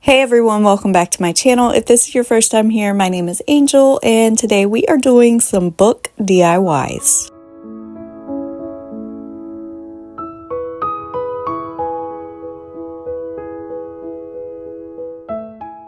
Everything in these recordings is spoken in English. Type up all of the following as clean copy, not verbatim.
Hey everyone, welcome back to my channel. If this is your first time here, my name is Angel and today we are doing some book DIYs.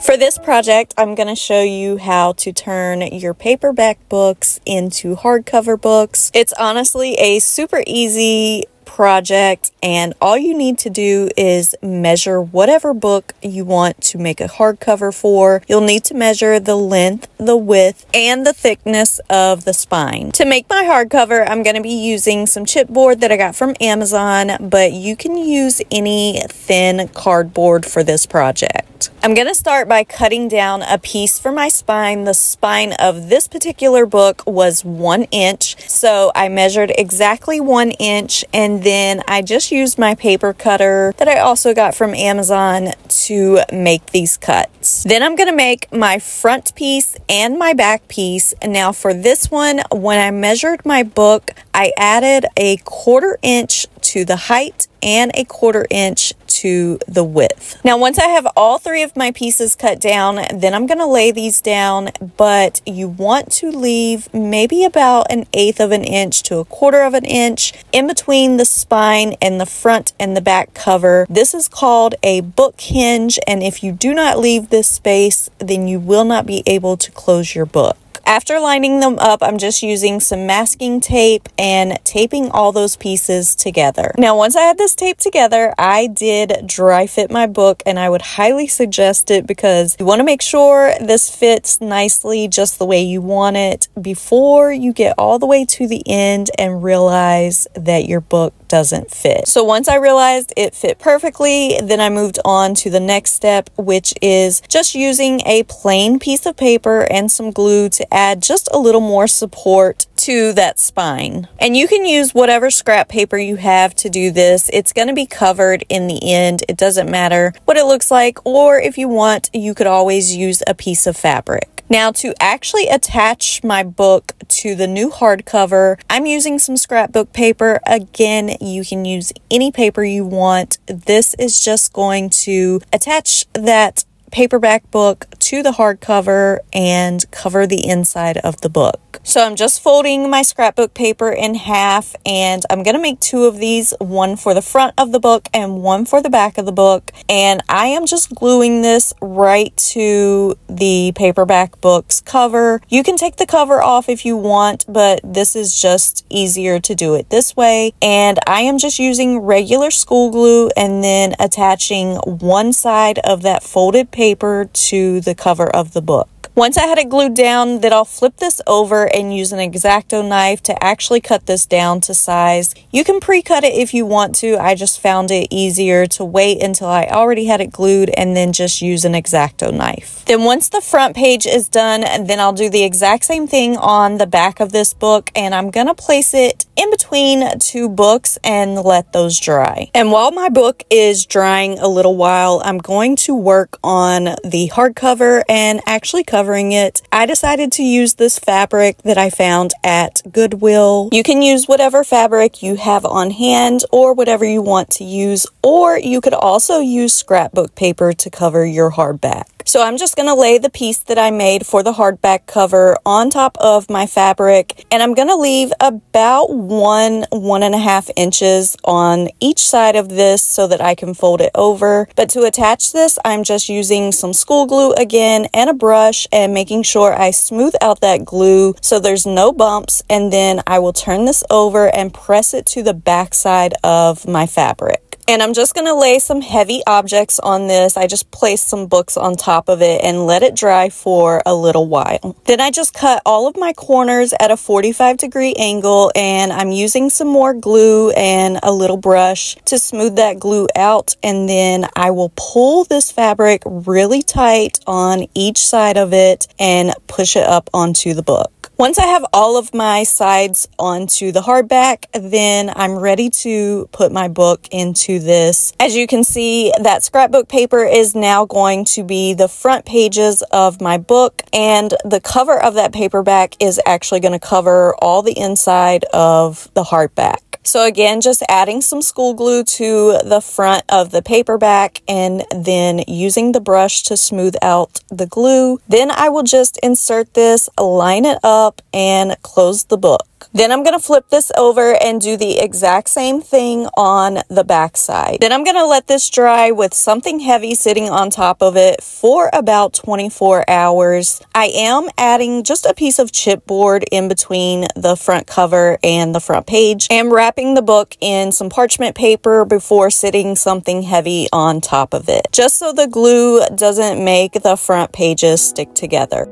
For this project, I'm going to show you how to turn your paperback books into hardcover books. It's honestly a super easy project, and all you need to do is measure whatever book you want to make a hardcover for. You'll need to measure the length, the width, and the thickness of the spine. To make my hardcover, I'm going to be using some chipboard that I got from Amazon, but you can use any thin cardboard for this project. I'm going to start by cutting down a piece for my spine. The spine of this particular book was 1 inch, so I measured exactly 1 inch, and then I just used my paper cutter that I also got from Amazon to make these cuts. Then I'm going to make my front piece and my back piece. Now for this one, when I measured my book, I added a 1/4 inch to the height and a 1/4 inch to the width. Now once I have all three of my pieces cut down, then I'm going to lay these down, but you want to leave maybe about 1/8 of an inch to 1/4 of an inch in between the spine and the front and the back cover. This is called a book hinge, and if you do not leave this space, then you will not be able to close your book. After lining them up, I'm just using some masking tape and taping all those pieces together. Now, once I had this taped together, I did dry fit my book, and I would highly suggest it because you want to make sure this fits nicely just the way you want it before you get all the way to the end and realize that your book doesn't fit. So once I realized it fit perfectly, then I moved on to the next step, which is just using a plain piece of paper and some glue to add just a little more support to that spine. And you can use whatever scrap paper you have to do this. It's going to be covered in the end. It doesn't matter what it looks like, or if you want, you could always use a piece of fabric. Now, to actually attach my book to the new hardcover, I'm using some scrapbook paper. Again, you can use any paper you want. This is just going to attach that paperback book to the hardcover and cover the inside of the book. So I'm just folding my scrapbook paper in half, and I'm going to make 2 of these, one for the front of the book and one for the back of the book. And I am just gluing this right to the paperback book's cover. You can take the cover off if you want, but this is just easier to do it this way. And I am just using regular school glue and then attaching one side of that folded paper to the cover of the book. Once I had it glued down, then I'll flip this over and use an X-Acto knife to actually cut this down to size. You can pre-cut it if you want to. I just found it easier to wait until I already had it glued and then just use an X-Acto knife. Then once the front page is done, then I'll do the exact same thing on the back of this book, and I'm gonna place it in between 2 books and let those dry. And while my book is drying a little while, I'm going to work on the hardcover and actually covering it. I decided to use this fabric that I found at Goodwill. You can use whatever fabric you have on hand or whatever you want to use, or you could also use scrapbook paper to cover your hardback. So I'm just going to lay the piece that I made for the hardback cover on top of my fabric, and I'm going to leave about 1.5 inches on each side of this so that I can fold it over. But to attach this, I'm just using some school glue again and a brush and making sure I smooth out that glue so there's no bumps, and then I will turn this over and press it to the back side of my fabric. And I'm just going to lay some heavy objects on this. I just placed some books on top of it and let it dry for a little while. Then I just cut all of my corners at a 45-degree angle, and I'm using some more glue and a little brush to smooth that glue out. And then I will pull this fabric really tight on each side of it and push it up onto the book. Once I have all of my sides onto the hardback, then I'm ready to put my book into this. As you can see, that scrapbook paper is now going to be the front pages of my book, and the cover of that paperback is actually going to cover all the inside of the hardback. So again, just adding some school glue to the front of the paperback and then using the brush to smooth out the glue. Then I will just insert this, line it up, and close the book. Then I'm going to flip this over and do the exact same thing on the back side. Then I'm going to let this dry with something heavy sitting on top of it for about 24 hours. I am adding just a piece of chipboard in between the front cover and the front page and wrapping the book in some parchment paper before sitting something heavy on top of it, just so the glue doesn't make the front pages stick together.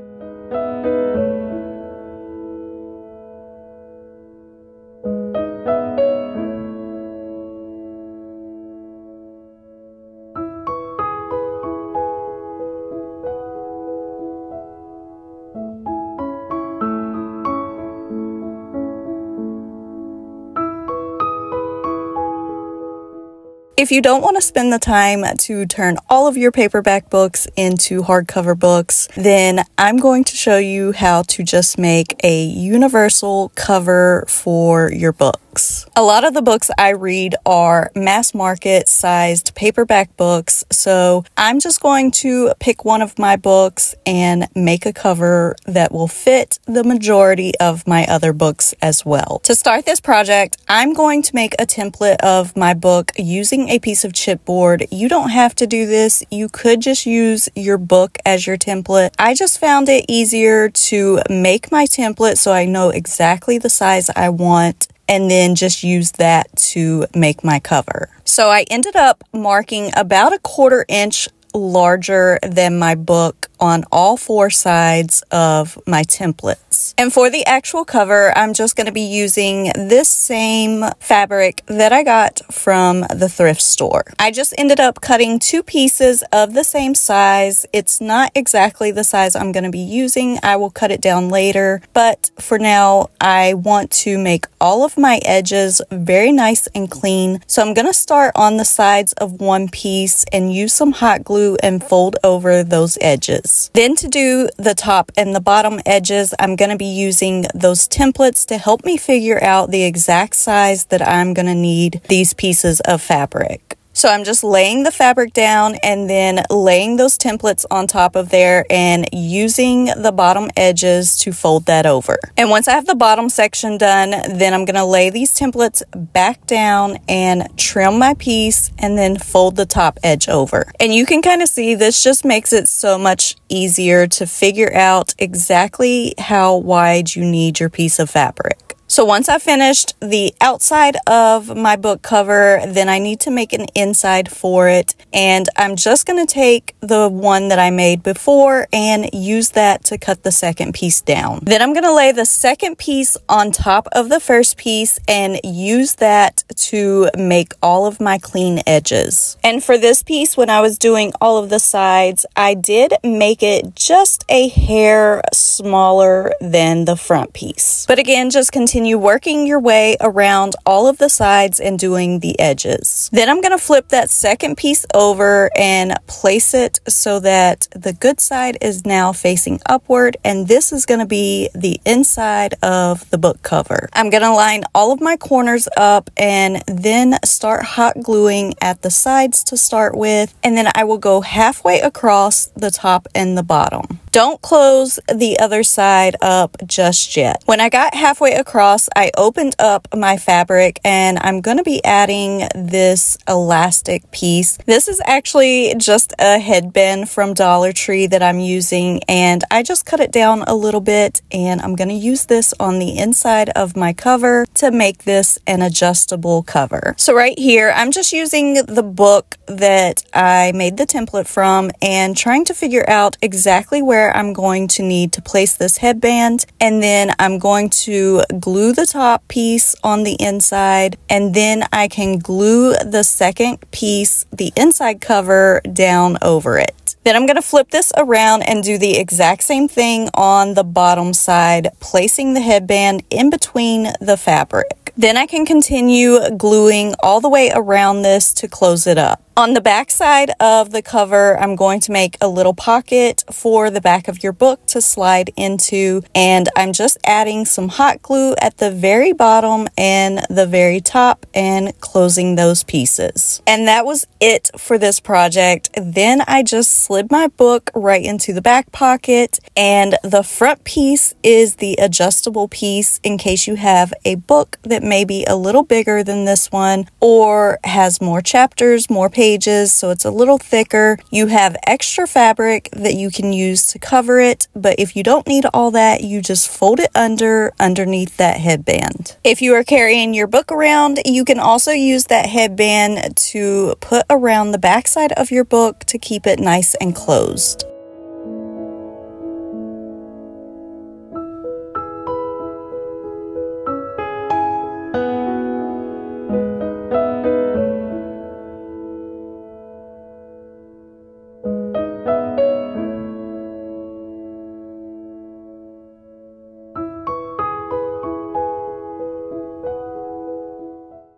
If you don't want to spend the time to turn all of your paperback books into hardcover books, then I'm going to show you how to just make a universal cover for your books. A lot of the books I read are mass market sized paperback books, so I'm just going to pick one of my books and make a cover that will fit the majority of my other books as well. To start this project, I'm going to make a template of my book using a piece of chipboard. You don't have to do this. You could just use your book as your template. I just found it easier to make my template so I know exactly the size I want and then just use that to make my cover. So I ended up marking about a 1/4 inch larger than my book on all 4 sides of my templates. And for the actual cover, I'm just going to be using this same fabric that I got from the thrift store. I just ended up cutting 2 pieces of the same size. It's not exactly the size I'm going to be using. I will cut it down later, but for now, I want to make all of my edges very nice and clean. So I'm going to start on the sides of one piece and use some hot glue and fold over those edges. Then to do the top and the bottom edges, I'm going to be using those templates to help me figure out the exact size that I'm going to need these pieces of fabric. So I'm just laying the fabric down and then laying those templates on top of there and using the bottom edges to fold that over. And once I have the bottom section done, then I'm going to lay these templates back down and trim my piece and then fold the top edge over. And you can kind of see this just makes it so much easier to figure out exactly how wide you need your piece of fabric. So once I finished the outside of my book cover, then I need to make an inside for it. And I'm just going to take the one that I made before and use that to cut the second piece down. Then I'm going to lay the second piece on top of the first piece and use that to make all of my clean edges. And for this piece, when I was doing all of the sides, I did make it just a hair smaller than the front piece. But again, just continue working your way around all of the sides and doing the edges. Then I'm going to flip that second piece over and place it so that the good side is now facing upward, and this is going to be the inside of the book cover. I'm going to line all of my corners up and then start hot gluing at the sides to start with, and then I will go halfway across the top and the bottom. Don't close the other side up just yet. When I got halfway across, I opened up my fabric and I'm going to be adding this elastic piece. This is actually just a headband from Dollar Tree that I'm using, and I just cut it down a little bit, and I'm going to use this on the inside of my cover to make this an adjustable cover. So right here, I'm just using the book that I made the template from and trying to figure out exactly where I'm going to need to place this headband, and then I'm going to glue the top piece on the inside, and then I can glue the second piece, the inside cover, down over it. Then I'm going to flip this around and do the exact same thing on the bottom side, placing the headband in between the fabric. Then I can continue gluing all the way around this to close it up. On the back side of the cover, I'm going to make a little pocket for the back of your book to slide into, and I'm just adding some hot glue at the very bottom and the very top and closing those pieces. And that was it for this project. Then I just slid my book right into the back pocket, and the front piece is the adjustable piece in case you have a book that may be a little bigger than this one or has more chapters, more pages, so it's a little thicker. You have extra fabric that you can use to cover it, but if you don't need all that, you just fold it underneath that headband. If you are carrying your book around, you can also use that headband to put around the backside of your book to keep it nice and closed.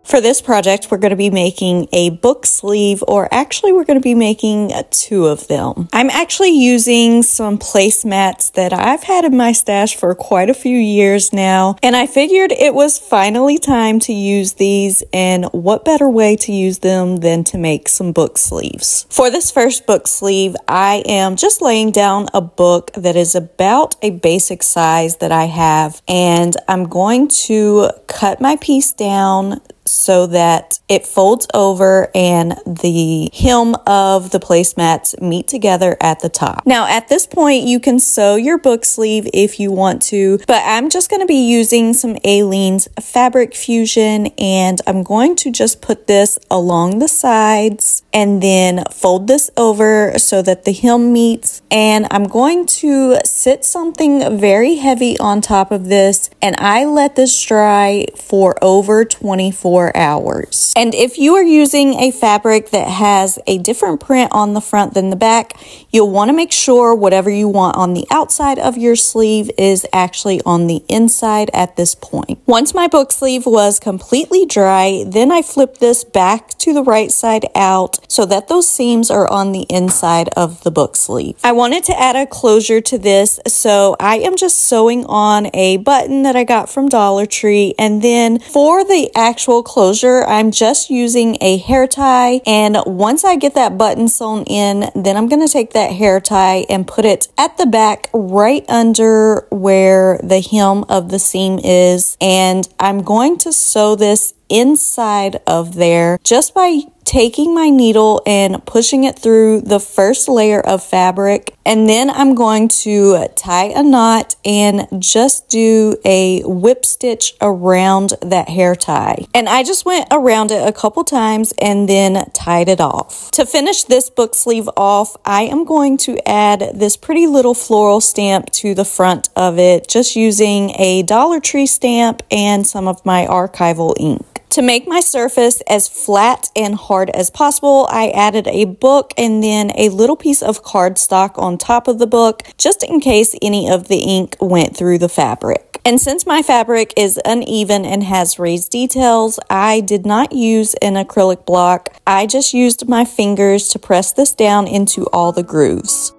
For this project, we're going to be making a book sleeve, or actually we're going to be making two of them. I'm actually using some placemats that I've had in my stash for quite a few years now, and I figured it was finally time to use these, and what better way to use them than to make some book sleeves. For this first book sleeve, I am just laying down a book that is about a basic size that I have, and I'm going to cut my piece down so that it folds over and the hem of the placemats meet together at the top. Now at this point you can sew your book sleeve if you want to, but I'm just going to be using some Aleene's Fabric Fusion, and I'm going to just put this along the sides and then fold this over so that the hem meets, and I'm going to sit something very heavy on top of this, and I let this dry for over 24 hours. And if you are using a fabric that has a different print on the front than the back, you'll want to make sure whatever you want on the outside of your sleeve is actually on the inside at this point. Once my book sleeve was completely dry, then I flipped this back to the right side out so that those seams are on the inside of the book sleeve. I wanted to add a closure to this, so I am just sewing on a button that I got from Dollar Tree, and then for the actual closure, I'm just using a hair tie, and once I get that button sewn in, then I'm going to take that hair tie and put it at the back right under where the hem of the seam is, and I'm going to sew this inside of there just by taking my needle and pushing it through the first layer of fabric, and then I'm going to tie a knot and just do a whip stitch around that hair tie. And I just went around it a couple times and then tied it off. To finish this book sleeve off, I am going to add this pretty little floral stamp to the front of it, just using a Dollar Tree stamp and some of my archival ink. To make my surface as flat and hard as possible, I added a book and then a little piece of cardstock on top of the book, just in case any of the ink went through the fabric. And since my fabric is uneven and has raised details, I did not use an acrylic block. I just used my fingers to press this down into all the grooves.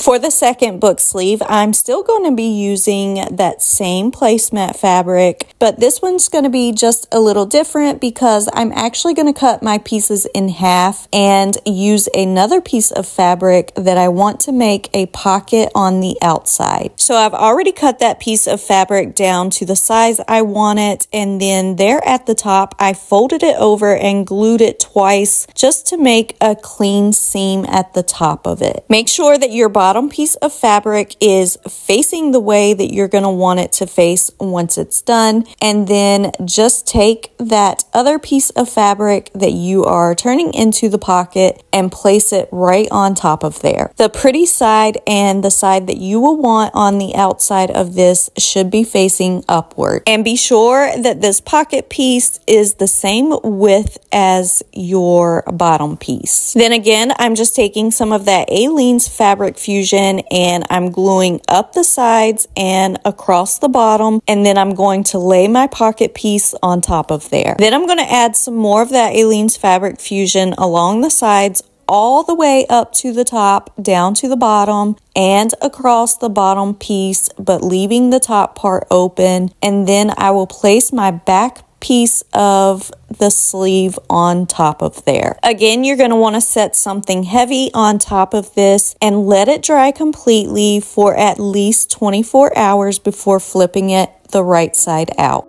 For the second book sleeve, I'm still going to be using that same placemat fabric, but this one's going to be just a little different because I'm actually going to cut my pieces in half and use another piece of fabric that I want to make a pocket on the outside. So I've already cut that piece of fabric down to the size I want it, and then there at the top, I folded it over and glued it twice just to make a clean seam at the top of it. Make sure that your bottom bottom piece of fabric is facing the way that you're going to want it to face once it's done. And then just take that other piece of fabric that you are turning into the pocket and place it right on top of there. The pretty side and the side that you will want on the outside of this should be facing upward. And be sure that this pocket piece is the same width as your bottom piece. Then again, I'm just taking some of that Aleene's Fabric Fusion and I'm gluing up the sides and across the bottom, and then I'm going to lay my pocket piece on top of there. Then I'm going to add some more of that Aleene's Fabric Fusion along the sides, all the way up to the top, down to the bottom, and across the bottom piece, but leaving the top part open. And then I will place my back piece of the sleeve on top of there. Again, you're going to want to set something heavy on top of this and let it dry completely for at least 24 hours before flipping it the right side out.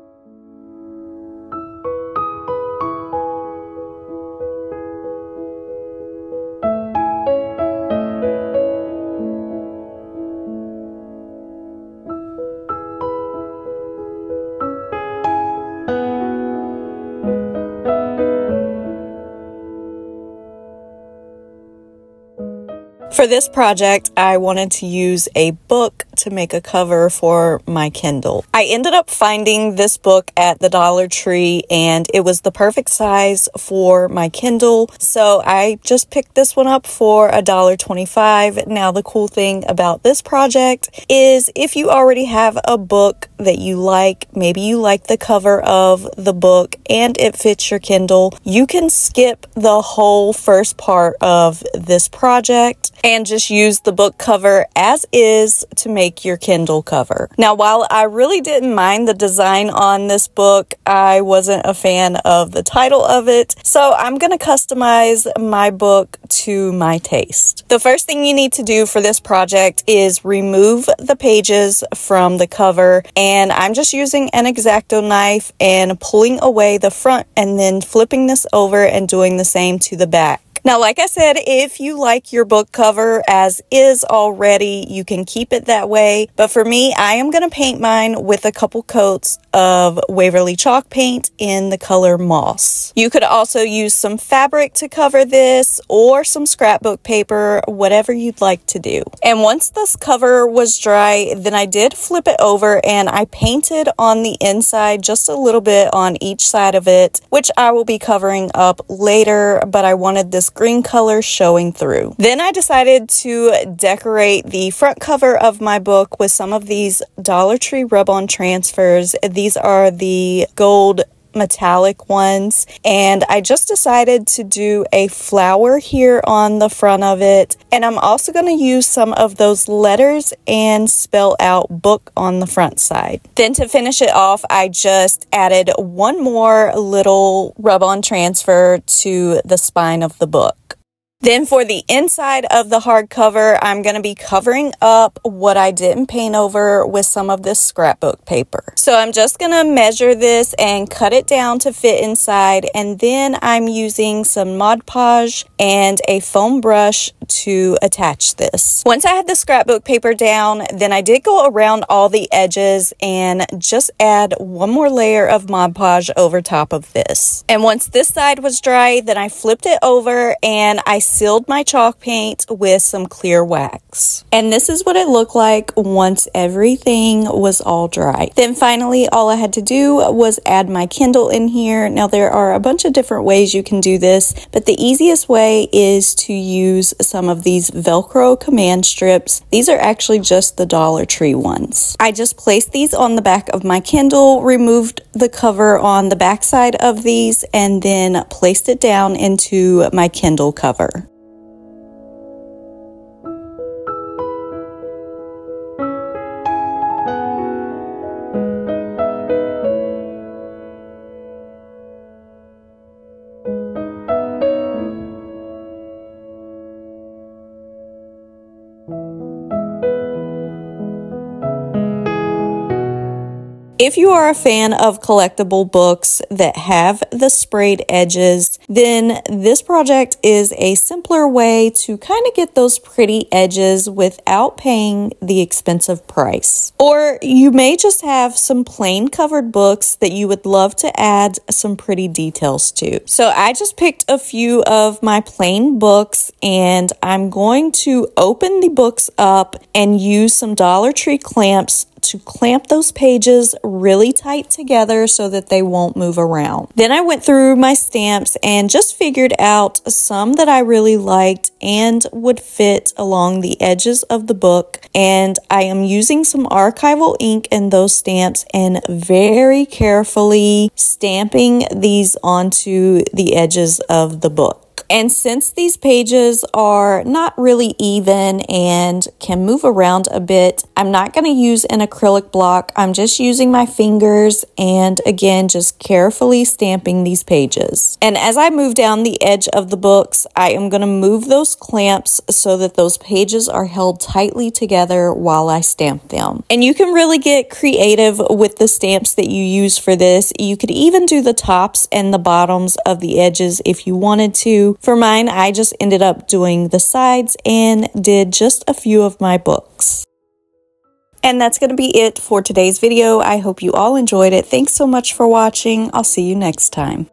For this project, I wanted to use a book to make a cover for my Kindle. I ended up finding this book at the Dollar Tree and it was the perfect size for my Kindle. So I just picked this one up for $1.25. Now the cool thing about this project is if you already have a book that you like, maybe you like the cover of the book and it fits your Kindle, you can skip the whole first part of this project and just use the book cover as is to make your Kindle cover. Now, while I really didn't mind the design on this book, I wasn't a fan of the title of it, so I'm going to customize my book to my taste. The first thing you need to do for this project is remove the pages from the cover, and I'm just using an X-Acto knife and pulling away the front and then flipping this over and doing the same to the back. Now, like I said, if you like your book cover as is already, you can keep it that way. But for me, I am going to paint mine with a couple coats of Waverly chalk paint in the color moss. You could also use some fabric to cover this or some scrapbook paper, whatever you'd like to do. And once this cover was dry, then I did flip it over and I painted on the inside just a little bit on each side of it, which I will be covering up later, but I wanted this green color showing through. Then I decided to decorate the front cover of my book with some of these Dollar Tree rub-on transfers. These are the gold metallic ones, and I just decided to do a flower here on the front of it, and I'm also going to use some of those letters and spell out book on the front side. Then to finish it off, I just added one more little rub-on transfer to the spine of the book. Then for the inside of the hardcover, I'm going to be covering up what I didn't paint over with some of this scrapbook paper. So I'm just going to measure this and cut it down to fit inside, and then I'm using some Mod Podge and a foam brush to attach this. Once I had the scrapbook paper down, then I did go around all the edges and just add one more layer of Mod Podge over top of this. And once this side was dry, then I flipped it over and I sealed my chalk paint with some clear wax. And this is what it looked like once everything was all dry. Then finally, all I had to do was add my Kindle in here. Now there are a bunch of different ways you can do this, but the easiest way is to use some of these Velcro command strips. These are actually just the Dollar Tree ones. I just placed these on the back of my Kindle, removed the cover on the back side of these, and then placed it down into my Kindle cover. If you are a fan of collectible books that have the sprayed edges, then this project is a simpler way to kind of get those pretty edges without paying the expensive price. Or you may just have some plain covered books that you would love to add some pretty details to. So I just picked a few of my plain books, and I'm going to open the books up and use some Dollar Tree clamps to clamp those pages really tight together so that they won't move around. Then I went through my stamps and just figured out some that I really liked and would fit along the edges of the book. And I am using some archival ink in those stamps and very carefully stamping these onto the edges of the book. And since these pages are not really even and can move around a bit, I'm not going to use an acrylic block. I'm just using my fingers and again, just carefully stamping these pages. And as I move down the edge of the books, I am going to move those clamps so that those pages are held tightly together while I stamp them. And you can really get creative with the stamps that you use for this. You could even do the tops and the bottoms of the edges if you wanted to. For mine, I just ended up doing the sides and did just a few of my books. And that's going to be it for today's video. I hope you all enjoyed it. Thanks so much for watching. I'll see you next time.